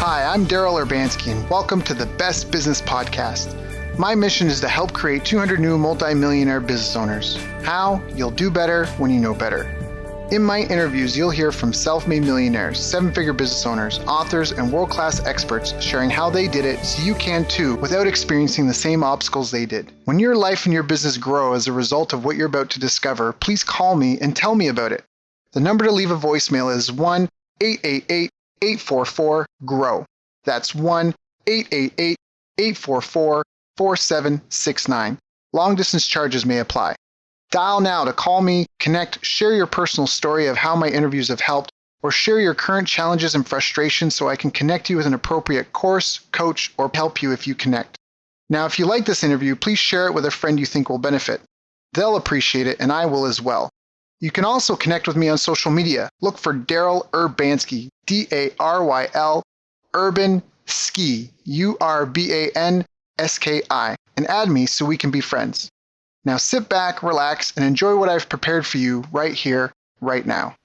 Hi, I'm Daryl Urbanski, and welcome to the Best Business Podcast. My mission is to help create 200 new multi-millionaire business owners. How? You'll do better when you know better. In my interviews, you'll hear from self-made millionaires, seven-figure business owners, authors, and world-class experts sharing how they did it so you can too without experiencing the same obstacles they did. When your life and your business grow as a result of what you're about to discover, please call me and tell me about it. The number to leave a voicemail is 1-888-844-GROW. That's 1-888-844-4769. Long-distance charges may apply. Dial now to call me, connect, share your personal story of how my interviews have helped, or share your current challenges and frustrations so I can connect you with an appropriate course, coach, or help you if you connect. Now, if you like this interview, please share it with a friend you think will benefit. They'll appreciate it, and I will as well. You can also connect with me on social media. Look for Daryl Urbanski, D-A-R-Y-L, Urban Ski, U-R-B-A-N-S-K-I, and add me so we can be friends. Now sit back, relax, and enjoy what I've prepared for you right here, right now.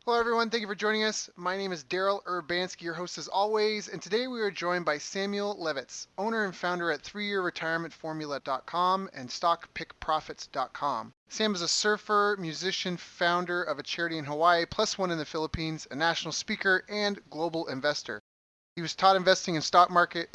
Hello everyone, thank you for joining us. My name is Daryl Urbanski, your host as always, and today we are joined by Samuel Levitz, owner and founder at 3yearretirementformula.com and stockpickprofits.com. Sam is a surfer, musician, founder of a charity in Hawaii, plus one in the Philippines, a national speaker, and global investor. He was taught investing in the stock market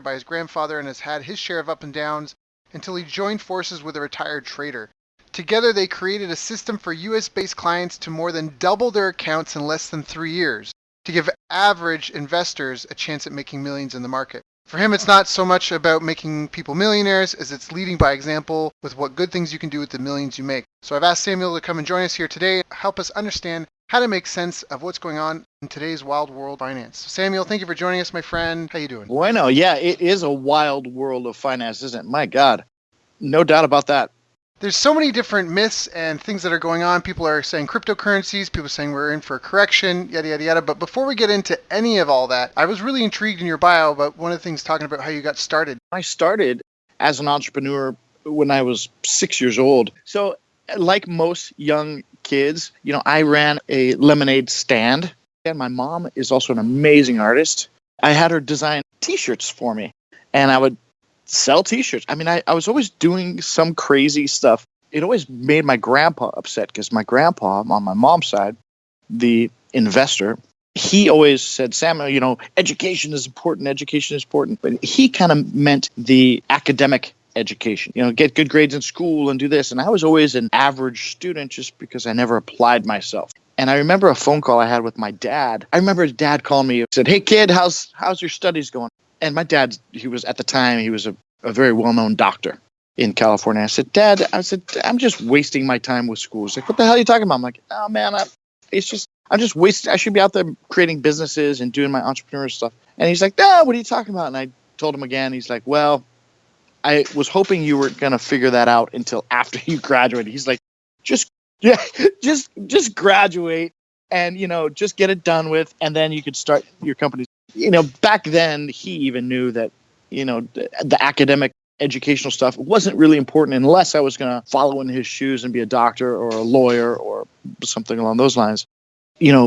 by his grandfather and has had his share of up and downs until he joined forces with a retired trader. Together, they created a system for US-based clients to more than double their accounts in less than 3 years, to give average investors a chance at making millions in the market. For him, it's not so much about making people millionaires as it's leading by example with what good things you can do with the millions you make. So I've asked Samuel to come and join us here today, help us understand how to make sense of what's going on in today's wild world of finance. So Samuel, thank you for joining us, my friend. How you doing? Bueno, yeah, it is a wild world of finance, isn't it? My God, no doubt about that. There's so many different myths and things that are going on. People are saying cryptocurrencies, people are saying we're in for a correction, yada, yada, yada. But before we get into any of all that, I was really intrigued in your bio about one of the things talking about how you got started. I started as an entrepreneur when I was 6 years old. So like most young kids, I ran a lemonade stand. And my mom is also an amazing artist. I had her design T-shirts for me, and I would sell T-shirts. I mean, I was always doing some crazy stuff. It always made my grandpa upset because my grandpa, on my mom's side, the investor, he always said, Samuel, education is important. But he kind of meant the academic education, get good grades in school and do this. And I was always an average student just because I never applied myself. And I remember a phone call I had with my dad. I remember his dad calling me and said, "Hey kid, how's your studies going?" And my dad, he was a very well-known doctor in California. I said, "Dad," "I'm just wasting my time with school." He's like, "What the hell are you talking about?" I'm like, "Oh man, I'm just wasting. I should be out there creating businesses and doing my entrepreneurial stuff." And he's like, "No, what are you talking about?" And I told him again. He's like, "Well, I was hoping you were going to figure that out until after you graduated." He's like, just graduate and, just get it done with. And then you could start your company. Back then he even knew that, the academic educational stuff wasn't really important unless I was going to follow in his shoes and be a doctor or a lawyer or something along those lines.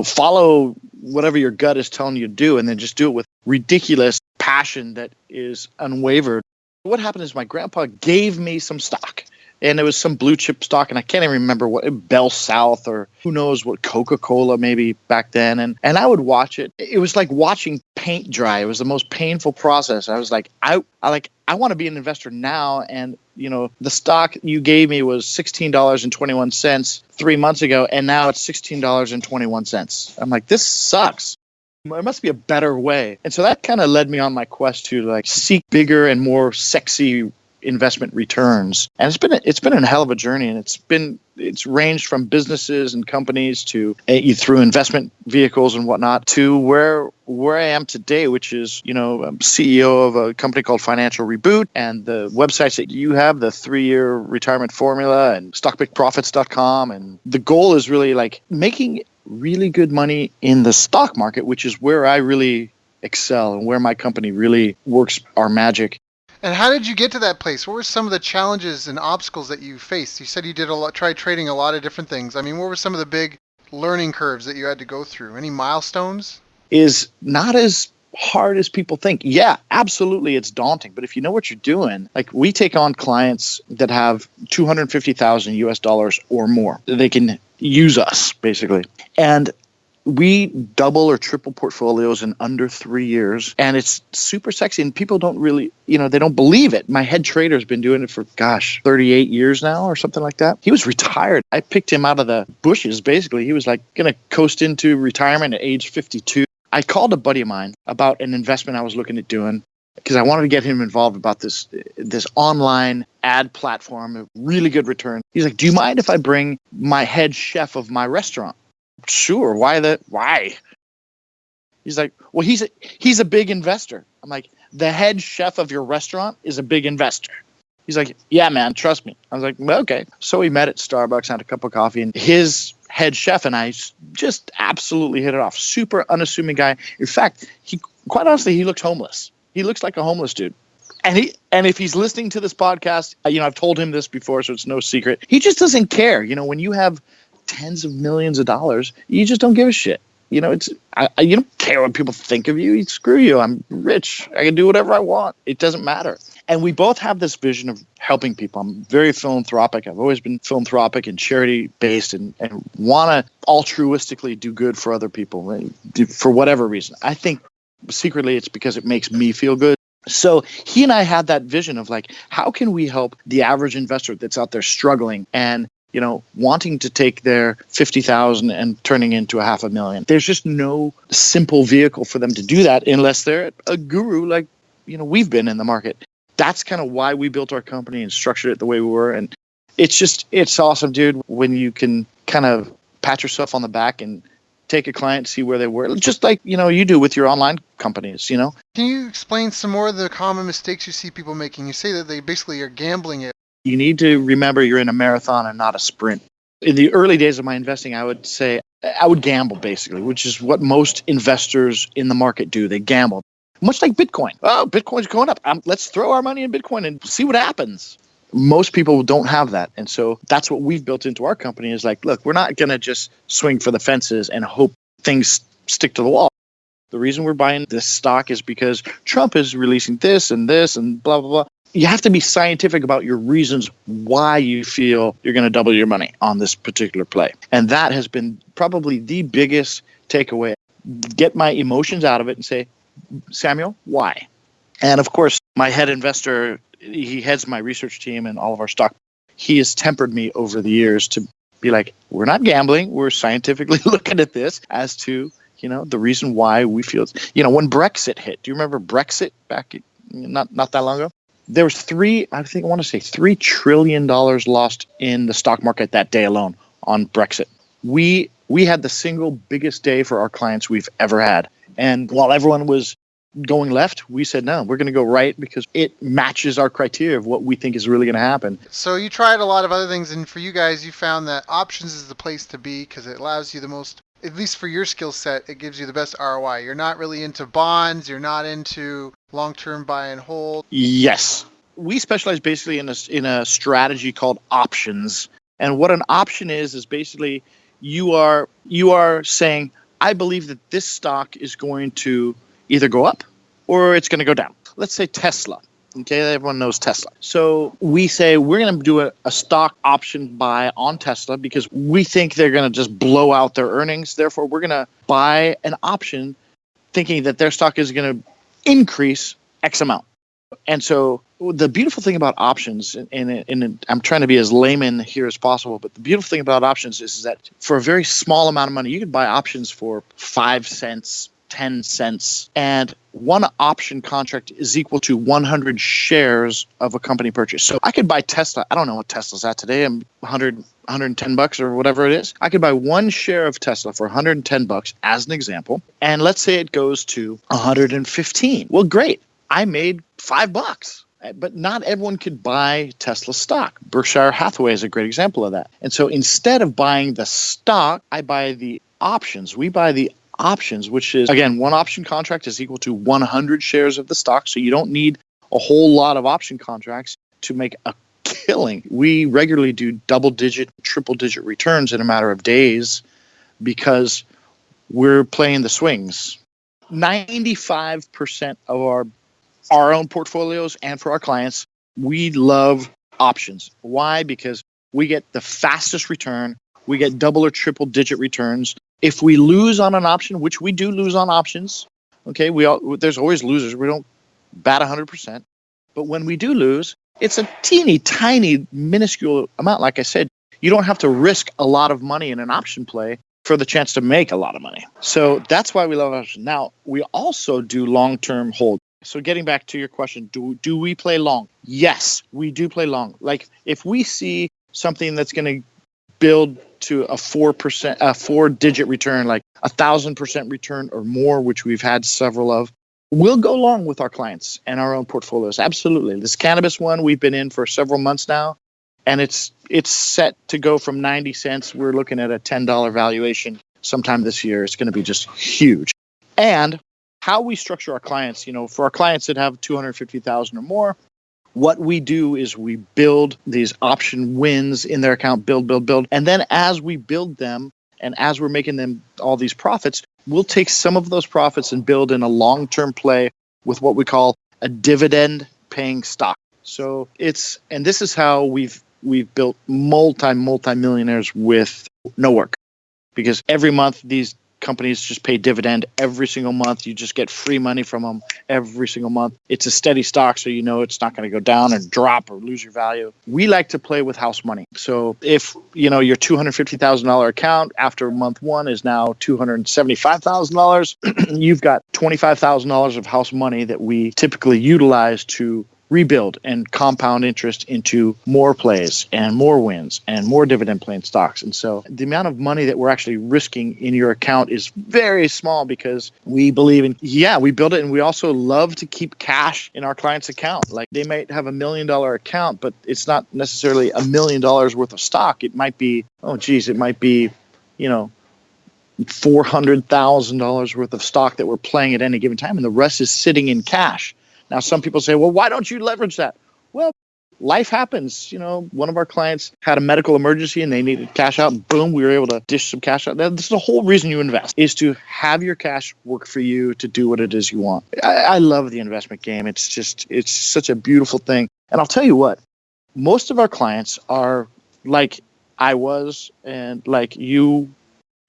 Follow whatever your gut is telling you to do and then just do it with ridiculous passion that is unwavered. What happened is my grandpa gave me some stock, and it was some blue chip stock, and I can't even remember what, Bell South or who knows what, Coca-Cola maybe back then. And I would watch it. It was like watching paint dry. It was the most painful process. I was like, I want to be an investor now. And, the stock you gave me was $16.21 3 months ago, and now it's $16.21. I'm like, this sucks. There must be a better way. And so that kind of led me on my quest to seek bigger and more sexy investment returns. And it's been a hell of a journey. And it's ranged from businesses and companies to through investment vehicles and whatnot to where I am today, which is, I'm CEO of a company called Financial Reboot, and the websites that you have, the 3-year retirement formula and stockpickprofits.com. And the goal is really making really good money in the stock market, which is where I really excel and where my company really works our magic. And how did you get to that place? What were some of the challenges and obstacles that you faced? You said you tried trading a lot of different things. I mean, what were some of the big learning curves that you had to go through? Any milestones? Is not as hard as people think. Yeah, absolutely, it's daunting. But if you know what you're doing, like we take on clients that have 250,000 US dollars or more, they can use us basically. And we double or triple portfolios in under 3 years, and it's super sexy. And people don't really, they don't believe it. My head trader's been doing it for, 38 years now or something like that. He was retired. I picked him out of the bushes, basically. He was like going to coast into retirement at age 52. I called a buddy of mine about an investment I was looking at doing because I wanted to get him involved about this online ad platform, a really good return. He's like, do you mind if I bring my head chef of my restaurant? Sure. Why? He's like, well, he's a big investor. I'm like, the head chef of your restaurant is a big investor. He's like, yeah, man, trust me. I was like, well, okay. So we met at Starbucks, had a cup of coffee, and his head chef and I just absolutely hit it off. Super unassuming guy. In fact, quite honestly, he looks homeless. He looks like a homeless dude. And if he's listening to this podcast, I've told him this before, so it's no secret. He just doesn't care. When you have tens of millions of dollars, you just don't give a shit. You don't care what people think of you. Screw you. I'm rich. I can do whatever I want. It doesn't matter. And we both have this vision of helping people. I'm very philanthropic. I've always been philanthropic and charity based and want to altruistically do good for other people for whatever reason. I think secretly it's because it makes me feel good. So he and I had that vision of like, how can we help the average investor that's out there struggling and wanting to take their 50,000 and turning into $500,000. There's just no simple vehicle for them to do that unless they're a guru like, we've been in the market. That's kind of why we built our company and structured it the way we were. And it's awesome, dude, when you can kind of pat yourself on the back and take a client, see where they were, just like, you do with your online companies, Can you explain some more of the common mistakes you see people making? You say that they basically are gambling it. You need to remember you're in a marathon and not a sprint. In the early days of my investing, I would say I would gamble, basically, which is what most investors in the market do. They gamble, much like Bitcoin. Oh, Bitcoin's going up. Let's throw our money in Bitcoin and see what happens. Most people don't have that. And so that's what we've built into our company is like, look, we're not going to just swing for the fences and hope things stick to the wall. The reason we're buying this stock is because Trump is releasing this and blah, blah, blah. You have to be scientific about your reasons why you feel you're going to double your money on this particular play. And that has been probably the biggest takeaway. Get my emotions out of it and say, Samuel, why? And of course, my head investor, he heads my research team and all of our stock. He has tempered me over the years to be like, we're not gambling. We're scientifically looking at this as to, the reason why we feel, when Brexit hit. Do you remember Brexit back not that long ago? There was $3 trillion lost in the stock market that day alone on Brexit. We had the single biggest day for our clients we've ever had. And while everyone was going left, we said, no, we're going to go right because it matches our criteria of what we think is really going to happen. So you tried a lot of other things. And for you guys, you found that options is the place to be because it allows you the most, at least for your skill set, it gives you the best ROI. You're not really into bonds. You're not into long-term buy and hold. Yes. We specialize basically in a strategy called options. And what an option is basically you are saying, I believe that this stock is going to either go up or it's going to go down. Let's say Tesla. Okay, everyone knows Tesla. So we say we're going to do a stock option buy on Tesla because we think they're going to just blow out their earnings. Therefore, we're going to buy an option thinking that their stock is going to increase X amount. And so the beautiful thing about options, and I'm trying to be as layman here as possible, but the beautiful thing about options is that for a very small amount of money, you can buy options for 5 cents, 10 cents, and one option contract is equal to 100 shares of a company purchase. So I could buy Tesla. I don't know what Tesla's at today. I'm $110 or whatever it is. I could buy one share of Tesla for $110 as an example. And let's say it goes to 115. Well, great. I made $5. But not everyone could buy Tesla stock. Berkshire Hathaway is a great example of that. And so instead of buying the stock, I buy the options. We buy the options, which is, again, one option contract is equal to 100 shares of the stock. So you don't need a whole lot of option contracts to make a killing. We regularly do double-digit, triple-digit returns in a matter of days because we're playing the swings. 95% of our own portfolios and for our clients, we love options. Why? Because we get the fastest return. We get double or triple digit returns. If we lose on an option, which we do lose on options, okay, there's always losers. We don't bat 100%. But when we do lose, it's a teeny tiny minuscule amount. Like I said, you don't have to risk a lot of money in an option play for the chance to make a lot of money. So that's why we love options. Now, we also do long-term hold. So getting back to your question, do we play long? Yes, we do play long. Like if we see something that's going to build to a 4%, a 4-digit return, like 1,000% return or more, which we've had several of, we'll go long with our clients and our own portfolios. Absolutely. This cannabis one we've been in for several months now, and it's set to go from 90 cents. We're looking at a $10 valuation sometime this year. It's going to be just huge. And how we structure our clients, for our clients that have 250,000 or more, what we do is we build these option wins in their account, build. And then as we build them and as we're making them all these profits, we'll take some of those profits and build in a long-term play with what we call a dividend paying stock. So and this is how we've built multi-millionaires with no work, because every month these companies just pay dividend every single month. You just get free money from them every single month. It's a steady stock, so it's not going to go down or drop or lose your value. We like to play with house money. So if your $250,000 account after month one is now $275,000, you've got $25,000 of house money that we typically utilize to rebuild and compound interest into more plays and more wins and more dividend paying stocks. And so the amount of money that we're actually risking in your account is very small, because we believe we build it. And we also love to keep cash in our client's account. Like they might have $1 million account, but it's not necessarily $1 million worth of stock. It might be, $400,000 worth of stock that we're playing at any given time. And the rest is sitting in cash. Now, some people say, well, why don't you leverage that? Well, life happens. One of our clients had a medical emergency and they needed cash out. Boom, we were able to dish some cash out. This is the whole reason you invest, is to have your cash work for you to do what it is you want. I love the investment game. It's such a beautiful thing. And I'll tell you what, most of our clients are like I was and like you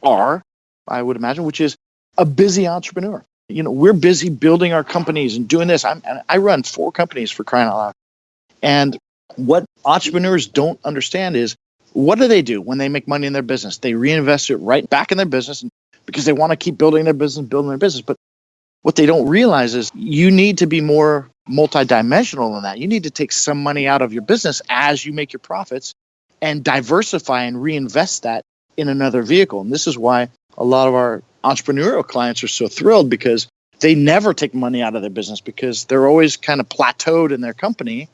are, I would imagine, which is a busy entrepreneur. We're busy building our companies and doing this. I run 4 companies, for crying out loud. And what entrepreneurs don't understand is, what do when they make money in their business? They reinvest it right back in their business because they want to keep building their business. But what they don't realize is you need to be more multidimensional than that. You need to take some money out of your business as you make your profits and diversify and reinvest that in another vehicle. And this is why a lot of our entrepreneurial clients are so thrilled, because they never take money out of their business, because they're always kind of plateaued in their company.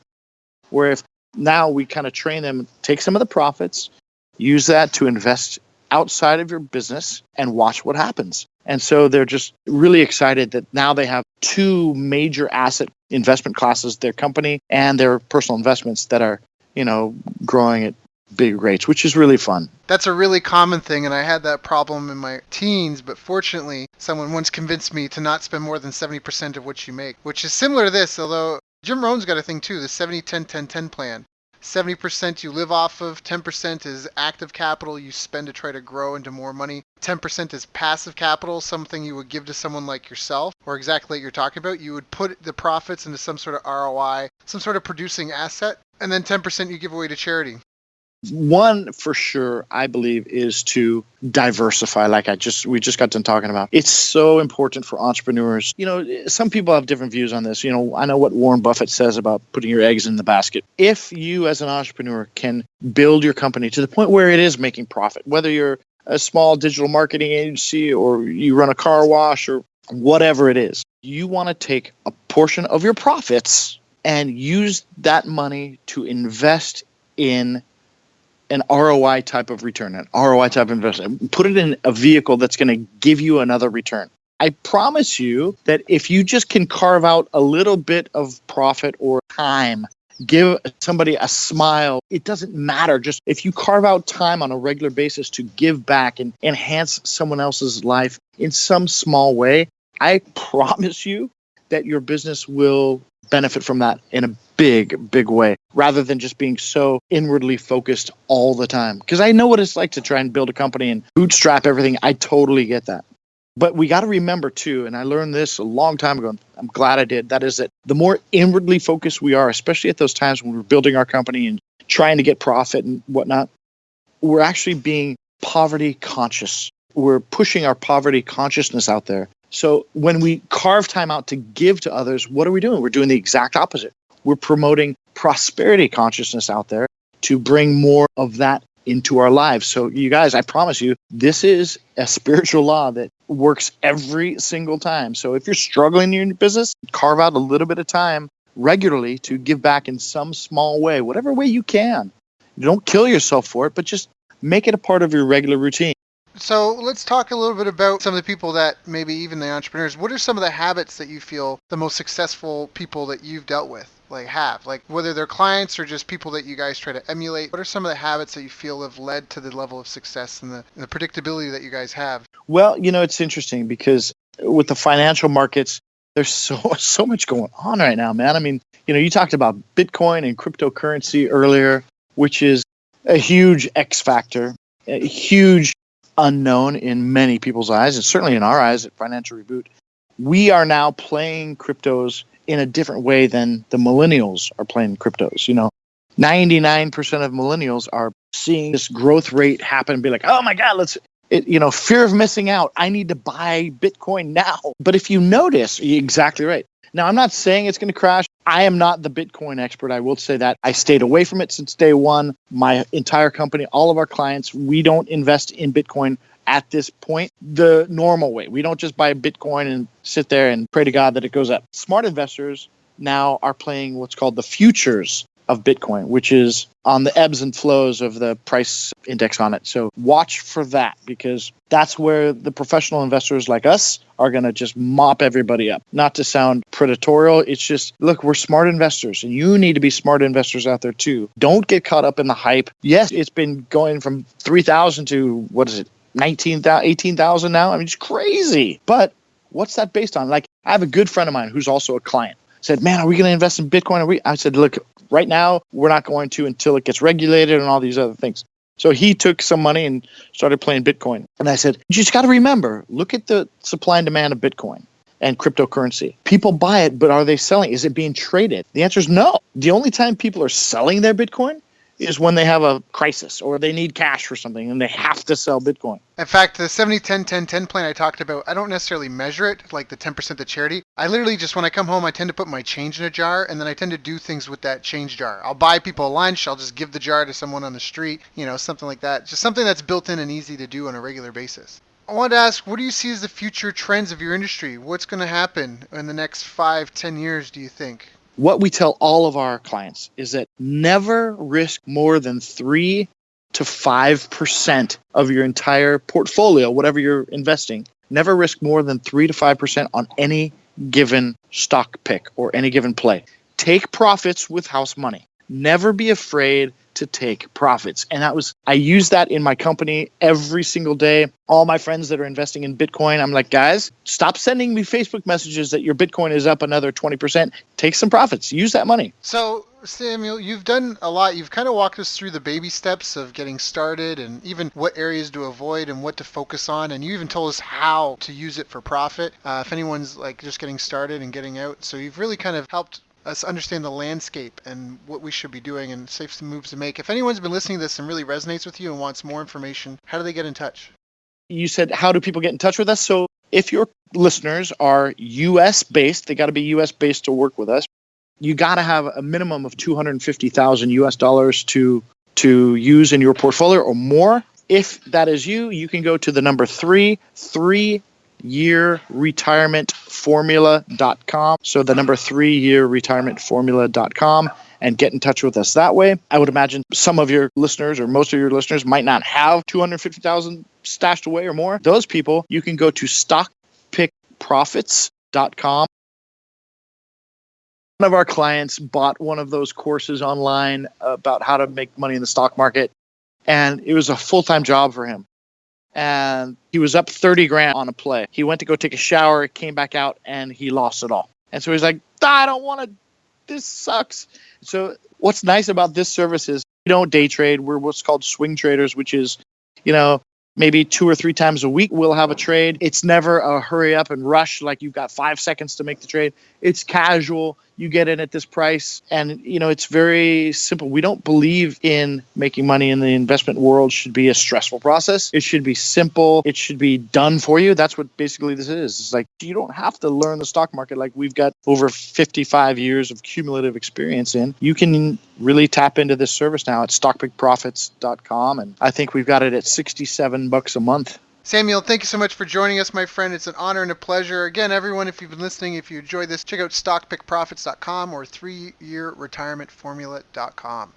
Where if now we kind of train them, take some of the profits, use that to invest outside of your business and watch what happens. And so they're just really excited that now they have 2 major asset investment classes, their company and their personal investments, that are, growing at big rates, which is really fun. That's a really common thing, and I had that problem in my teens, but fortunately, someone once convinced me to not spend more than 70% of what you make, which is similar to this, although Jim Rohn's got a thing too, the 70-10-10-10 plan. 70% you live off of, 10% is active capital you spend to try to grow into more money, 10% is passive capital, something you would give to someone like yourself, or exactly what you're talking about. You would put the profits into some sort of ROI, some sort of producing asset, and then 10% you give away to charity. One for sure, I believe, is to diversify. Like we just got done talking about. It's so important for entrepreneurs. Some people have different views on this. I know what Warren Buffett says about putting your eggs in the basket. If you as an entrepreneur can build your company to the point where it is making profit, whether you're a small digital marketing agency or you run a car wash or whatever it is, you want to take a portion of your profits and use that money to invest in an ROI type of return, an ROI type of investment. Put it in a vehicle that's going to give you another return. I promise you that if you just can carve out a little bit of profit or time, give somebody a smile, it doesn't matter. Just if you carve out time on a regular basis to give back and enhance someone else's life in some small way, I promise you that your business will benefit from that in a big, big way, rather than just being so inwardly focused all the time. Because I know what it's like to try and build a company and bootstrap everything. I totally get that. But we got to remember too, and I learned this a long time ago, and I'm glad I did, that is that the more inwardly focused we are, especially at those times when we're building our company and trying to get profit and whatnot, we're actually being poverty conscious. We're pushing our poverty consciousness out there. So when we carve time out to give to others, what are we doing? We're doing the exact opposite. We're promoting prosperity consciousness out there to bring more of that into our lives. So you guys, I promise you, this is a spiritual law that works every single time. So if you're struggling in your business, carve out a little bit of time regularly to give back in some small way, whatever way you can. Don't kill yourself for it, but just make it a part of your regular routine. So let's talk a little bit about some of the people that maybe even the entrepreneurs. What are some of the habits that you feel the most successful people that you've dealt with have? Like whether they're clients or just people that you guys try to emulate. What are some of the habits that you feel have led to the level of success and the predictability that you guys have? Well, it's interesting because with the financial markets, there's so much going on right now, man. I mean, you talked about Bitcoin and cryptocurrency earlier, which is a huge X factor, a huge unknown in many people's eyes, and certainly in our eyes at Financial Reboot. We are now playing cryptos in a different way than the millennials are playing cryptos. 99% of millennials are seeing this growth rate happen and be like, oh my God, fear of missing out. I need to buy Bitcoin now. But if you notice, you're exactly right. Now, I'm not saying it's going to crash. I am not the Bitcoin expert. I will say that. I stayed away from it since day one. My entire company, all of our clients, we don't invest in Bitcoin at this point the normal way. We don't just buy Bitcoin and sit there and pray to God that it goes up. Smart investors now are playing what's called the futures of Bitcoin, which is on the ebbs and flows of the price index on it. So watch for that, because that's where the professional investors like us are going to just mop everybody up. Not to sound predatorial, it's just, look, we're smart investors, and you need to be smart investors out there too. Don't get caught up in the hype. Yes, it's been going from 3,000 to, 19,000, 18,000 now. I mean, it's crazy. But what's that based on? Like, I have a good friend of mine who's also a client. Said, man, are we going to invest in Bitcoin? I said, look, right now, we're not going to until it gets regulated and all these other things. So he took some money and started playing Bitcoin. And I said, you just got to remember, look at the supply and demand of Bitcoin and cryptocurrency. People buy it, but are they selling? Is it being traded? The answer is no. The only time people are selling their Bitcoin is when they have a crisis or they need cash for something and they have to sell Bitcoin. In fact, the 70-10-10-10 plan I talked about, I don't necessarily measure it, like the 10% to charity. I literally just, when I come home, I tend to put my change in a jar, and then I tend to do things with that change jar. I'll buy people lunch. I'll just give the jar to someone on the street, something like that. Just something that's built in and easy to do on a regular basis. I wanted to ask, what do you see as the future trends of your industry? What's going to happen in the next 5-10 years, do you think? What we tell all of our clients is that never risk more than 3 to 5% of your entire portfolio, whatever you're investing. Never risk more than 3 to 5% on any given stock pick or any given play. Take profits with house money. Never be afraid to take profits. And I use that in my company every single day. All my friends that are investing in Bitcoin, I'm like, guys, stop sending me Facebook messages that your Bitcoin is up another 20%. Take some profits. Use that money. So, Samuel, you've done a lot. You've kind of walked us through the baby steps of getting started and even what areas to avoid and what to focus on. And you even told us how to use it for profit if anyone's like just getting started and getting out. So you've really kind of helped us understand the landscape and what we should be doing and safe moves to make. If anyone's been listening to this and really resonates with you and wants more information, how do they get in touch? You said, how do people get in touch with us? So if your listeners are US based, they got to be US based to work with us. You got to have a minimum of 250,000 US dollars to use in your portfolio or more. If that is you, you can go to the number 3yearretirementformula.com. So the number 3yearretirementformula.com and get in touch with us that way. I would imagine some of your listeners or most of your listeners might not have 250,000 stashed away or more. Those people, you can go to stockpickprofits.com. One of our clients bought one of those courses online about how to make money in the stock market, and it was a full-time job for him. and he was up 30 grand on a play. He went to go take a shower, came back out, and he lost it all. And so he's like, I don't want to, this sucks. So what's nice about this service is we don't day trade. We're what's called swing traders, which is, maybe 2 or 3 times a week we'll have a trade. It's never a hurry up and rush like you've got 5 seconds to make the trade. It's casual. You get in at this price, and it's very simple. We don't believe in making money in the investment world should be a stressful process. It should be simple. It should be done for you. That's what basically this is. It's like you don't have to learn the stock market like we've got over 55 years of cumulative experience in. You can really tap into this service now at stockpickprofits.com, and I think we've got it at $67 a month. Samuel, thank you so much for joining us, my friend. It's an honor and a pleasure. Again, everyone, if you've been listening, if you enjoyed this, check out stockpickprofits.com or 3yearretirementformula.com.